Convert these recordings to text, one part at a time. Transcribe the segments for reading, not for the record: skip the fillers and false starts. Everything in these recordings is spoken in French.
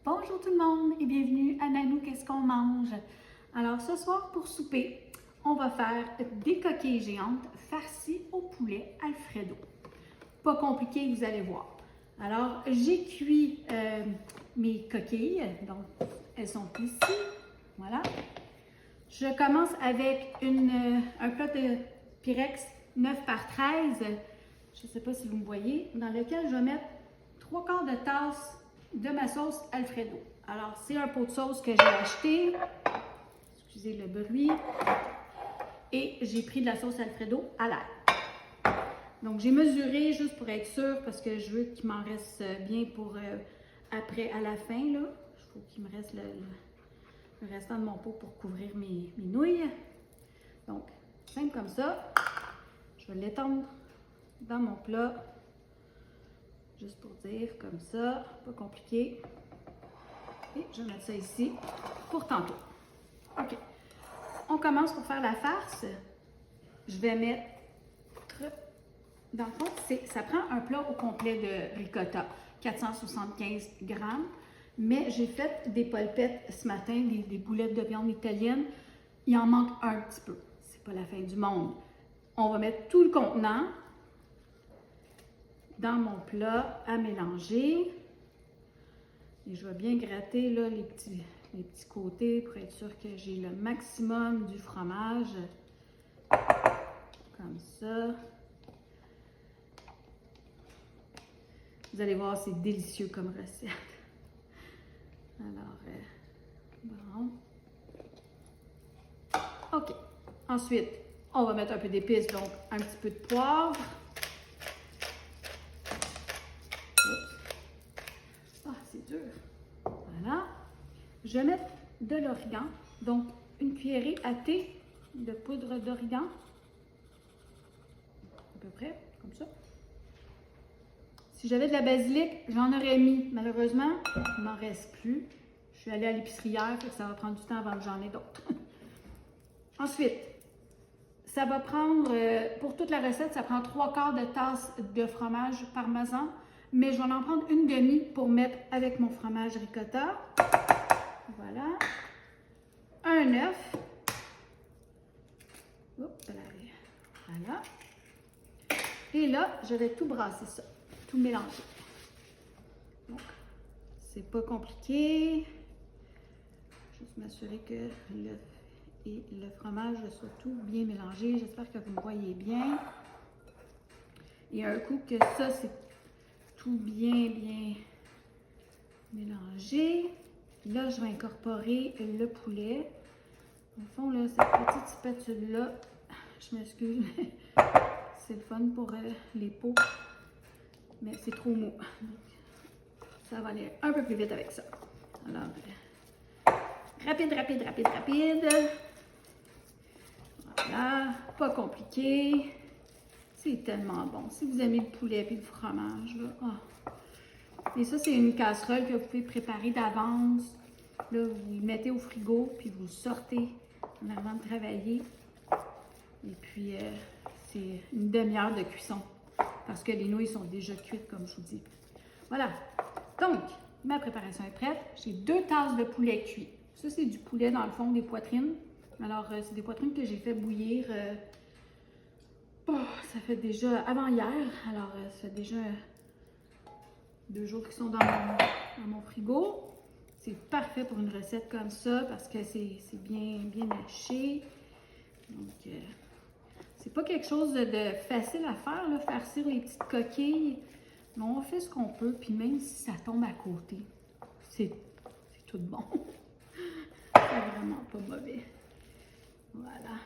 Bonjour tout le monde et bienvenue à Nanou, qu'est-ce qu'on mange? Alors ce soir pour souper, on va faire des coquilles géantes farcies au poulet Alfredo. Pas compliqué, vous allez voir. Alors j'ai cuit mes coquilles, donc elles sont ici, voilà. Je commence avec un plat de Pyrex 9 par 13, je ne sais pas si vous me voyez, dans lequel je vais mettre 3/4 de tasse de ma sauce Alfredo. Alors, c'est un pot de sauce que j'ai acheté. Excusez le bruit. Et j'ai pris de la sauce Alfredo à l'ail. Donc, j'ai mesuré juste pour être sûre parce que je veux qu'il m'en reste bien pour après, à la fin. Là. Il faut qu'il me reste le restant de mon pot pour couvrir mes nouilles. Donc, simple comme ça. Je vais l'étendre dans mon plat. Juste pour dire, comme ça, pas compliqué. Et je vais mettre ça ici pour tantôt. OK. On commence pour faire la farce. Je vais mettre, dans le fond, ça prend un plat au complet de ricotta, 475 grammes. Mais j'ai fait des polpettes ce matin, des boulettes de viande italienne. Il en manque un petit peu. C'est pas la fin du monde. On va mettre tout le contenant dans mon plat à mélanger. Et je vais bien gratter là, les petits côtés pour être sûr que j'ai le maximum du fromage. Comme ça. Vous allez voir, c'est délicieux comme recette. Alors, bon. OK. Ensuite, on va mettre un peu d'épices, donc un petit peu de poivre. Dur. Voilà. Je vais mettre de l'origan, donc une cuillerée à thé de poudre d'origan. À peu près, comme ça. Si j'avais de la basilic, j'en aurais mis. Malheureusement, il m'en reste plus. Je suis allée à l'épicerie hier, fait que ça va prendre du temps avant que j'en ai d'autres. Ensuite, ça va prendre, pour toute la recette, ça prend 3/4 de tasse de fromage parmesan. Mais je vais en prendre une demi pour mettre avec mon fromage ricotta. Voilà. Un œuf. Voilà. Et là, je vais tout brasser ça, tout mélanger. Donc, c'est pas compliqué. Juste m'assurer que l'œuf et le fromage soient tout bien mélangés. J'espère que vous me voyez bien. Et un coup que ça, c'est tout bien mélangé. Là, je vais incorporer le poulet. Au fond, là, cette petite spatule-là, je m'excuse, mais c'est le fun pour les pots, mais c'est trop mou. Donc, ça va aller un peu plus vite avec ça. Alors, rapide. Voilà, pas compliqué. C'est tellement bon. Si vous aimez le poulet et le fromage, là, oh. Et ça, c'est une casserole que vous pouvez préparer d'avance. Là, vous le mettez au frigo, puis vous le sortez en avant de travailler. Et puis, c'est une demi-heure de cuisson parce que les nouilles sont déjà cuites, comme je vous dis. Voilà. Donc, ma préparation est prête. J'ai 2 tasses de poulet cuit. Ça, c'est du poulet, dans le fond, des poitrines. Alors, c'est des poitrines que j'ai fait bouillir. Ça fait déjà avant hier. Alors, ça fait déjà 2 jours qu'ils sont dans mon frigo. C'est parfait pour une recette comme ça parce que c'est bien haché. Donc, c'est pas quelque chose de facile à faire, là, farcir les petites coquilles. Mais on fait ce qu'on peut, puis même si ça tombe à côté, c'est tout bon. C'est vraiment pas mauvais. Voilà.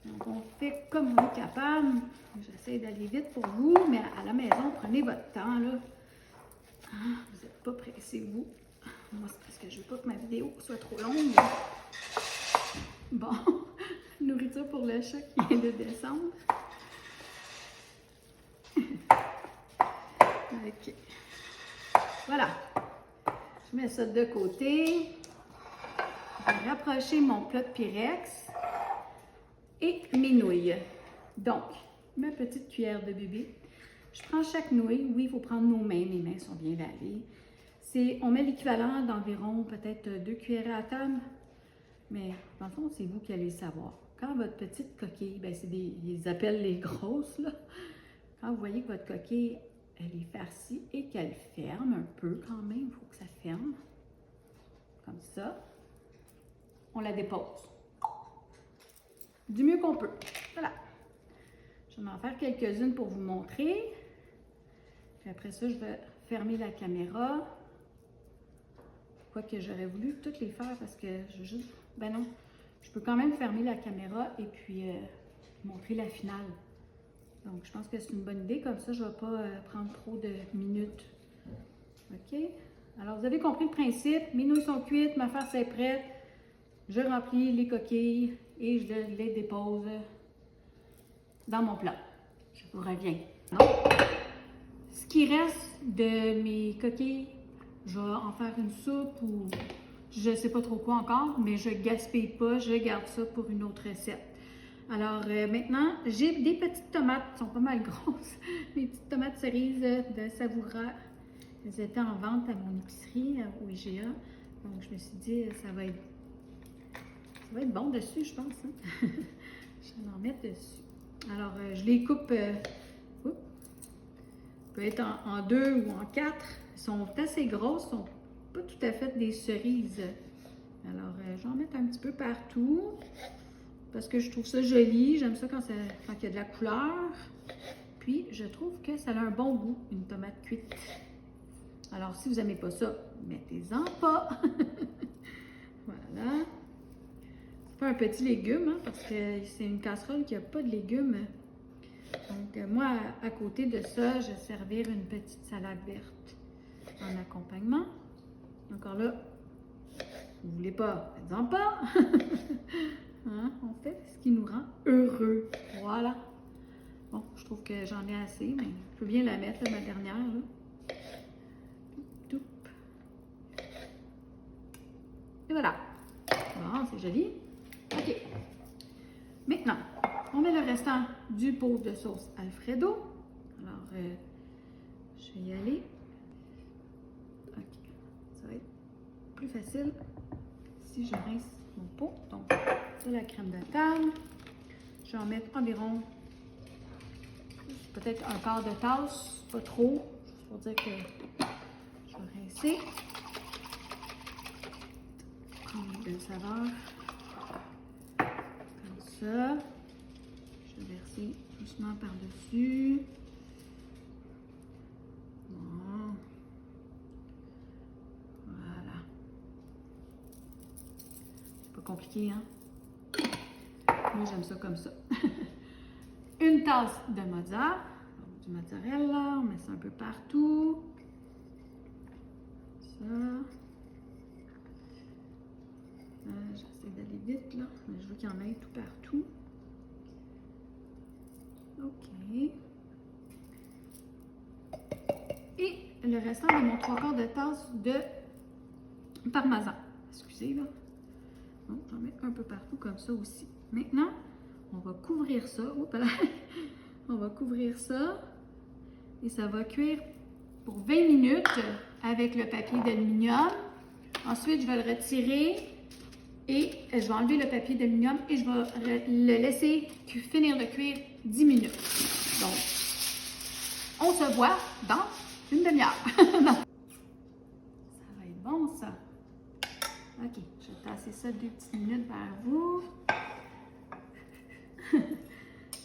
Donc, on fait comme on est capable. J'essaie d'aller vite pour vous, mais à la maison, prenez votre temps, là. Ah, vous n'êtes pas pressés, vous. Moi, c'est parce que je veux pas que ma vidéo soit trop longue. Bon, nourriture pour le chat qui vient de descendre. OK. Voilà. Je mets ça de côté. Je vais rapprocher mon plat de Pyrex et mes nouilles. Donc, ma petite cuillère de bébé. Je prends chaque nouille. Oui, il faut prendre nos mains. Mes mains sont bien lavées. on met l'équivalent d'environ peut-être 2 cuillerées à table, mais dans le fond, c'est vous qui allez le savoir. Quand votre petite coquille, ben ils appellent les grosses, là. Quand vous voyez que votre coquille, elle est farcie et qu'elle ferme un peu quand même, il faut que ça ferme, comme ça, on la dépose. Du mieux qu'on peut. Voilà. Je vais en faire quelques-unes pour vous montrer. Puis après ça, je vais fermer la caméra. Quoique j'aurais voulu toutes les faire parce que ben non, je peux quand même fermer la caméra et puis montrer la finale. Donc, je pense que c'est une bonne idée. Comme ça, je ne vais pas prendre trop de minutes. OK? Alors, vous avez compris le principe. Mes nouilles sont cuites, ma farce est prête. Je remplis les coquilles et je les dépose dans mon plat. Je vous reviens. Donc, ce qui reste de mes coquilles, je vais en faire une soupe ou je ne sais pas trop quoi encore, mais je ne gaspille pas, je garde ça pour une autre recette. Alors maintenant, j'ai des petites tomates, elles sont pas mal grosses, mes petites tomates cerises de Savoura. Elles étaient en vente à mon épicerie, au IGA. Donc je me suis dit, ça va être bon dessus, je pense. Hein? Je vais en mettre dessus. Alors je les coupe, peut être en 2 ou en 4. Elles sont assez grosses, elles ne sont pas tout à fait des cerises. Alors je vais en mettre un petit peu partout. Parce que je trouve ça joli, j'aime ça quand il y a de la couleur. Puis, je trouve que ça a un bon goût, une tomate cuite. Alors, si vous n'aimez pas ça, mettez-en pas. Voilà. C'est pas un petit légume, hein, parce que c'est une casserole qui n'a pas de légumes. Donc, moi, à côté de ça, je vais servir une petite salade verte en accompagnement. Encore là, vous ne voulez pas, faites-en pas. Hein? On fait ce qui nous rend heureux. Voilà. Bon, je trouve que j'en ai assez, mais je peux bien la mettre, là, ma dernière. Là. Toup. Et voilà. Bon, c'est joli. OK. Maintenant, on met le restant du pot de sauce Alfredo. Alors, je vais y aller. OK. Ça va être plus facile si je rince mon pot. Donc, de la crème de table. Je vais en mettre environ peut-être un quart de tasse, pas trop, juste pour dire que je vais rincer. Prendre une belle saveur. Comme ça. Je vais verser doucement par-dessus. Bon. Voilà. C'est pas compliqué, hein? Moi, j'aime ça comme ça. Une tasse de mozza, du mozzarella, on met ça un peu partout. Ça. J'essaie d'aller vite, là, mais je veux qu'il y en ait tout partout. OK. Et le restant de mon 3/4 de tasse de parmesan. Excusez, là. Donc, j'en mets un peu partout comme ça aussi. Maintenant, on va couvrir ça. Oups, là. On va couvrir ça. Et ça va cuire pour 20 minutes avec le papier d'aluminium. Ensuite, je vais le retirer et je vais enlever le papier d'aluminium et je vais le laisser finir de cuire 10 minutes. Donc, on se voit dans une demi-heure. Ça va être bon, ça. OK, je vais tasser ça 2 petites minutes vers vous.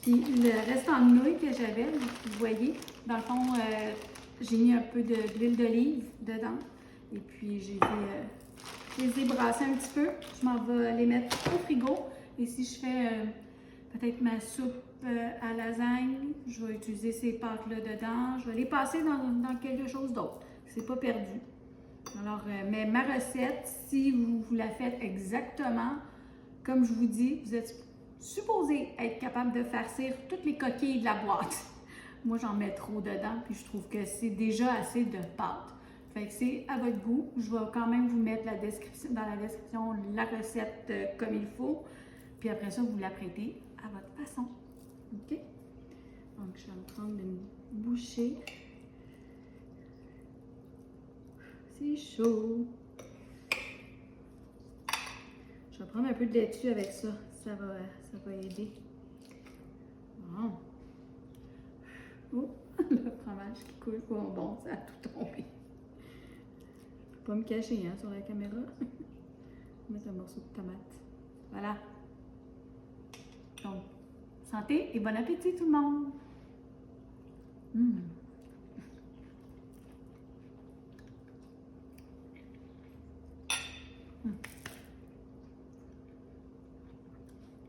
Puis le restant de nouilles que j'avais, vous voyez, dans le fond, j'ai mis un peu d'huile d'olive dedans. Et puis, je les ai brassées un petit peu. Je m'en vais les mettre au frigo. Et si je fais peut-être ma soupe à lasagne, je vais utiliser ces pâtes-là dedans. Je vais les passer dans quelque chose d'autre. C'est pas perdu. Alors, mais ma recette, si vous la faites exactement comme je vous dis, vous êtes supposé être capable de farcir toutes les coquilles de la boîte. Moi, j'en mets trop dedans, puis je trouve que c'est déjà assez de pâte. Fait que c'est à votre goût. Je vais quand même vous mettre dans la description la recette comme il faut. Puis après ça, vous l'apprêtez à votre façon. OK? Donc, je vais me prendre une bouchée. C'est chaud. Je vais prendre un peu de laitue avec ça. Ça va aider. Bon. Oh, le fromage qui coule. Oh, bon, ça a tout tombé. Je peux pas me cacher hein, sur la caméra. Je vais mettre un morceau de tomate. Voilà. Donc, santé et bon appétit tout le monde!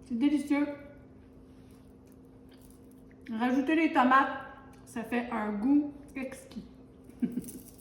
C'est délicieux. Rajouter les tomates, ça fait un goût exquis.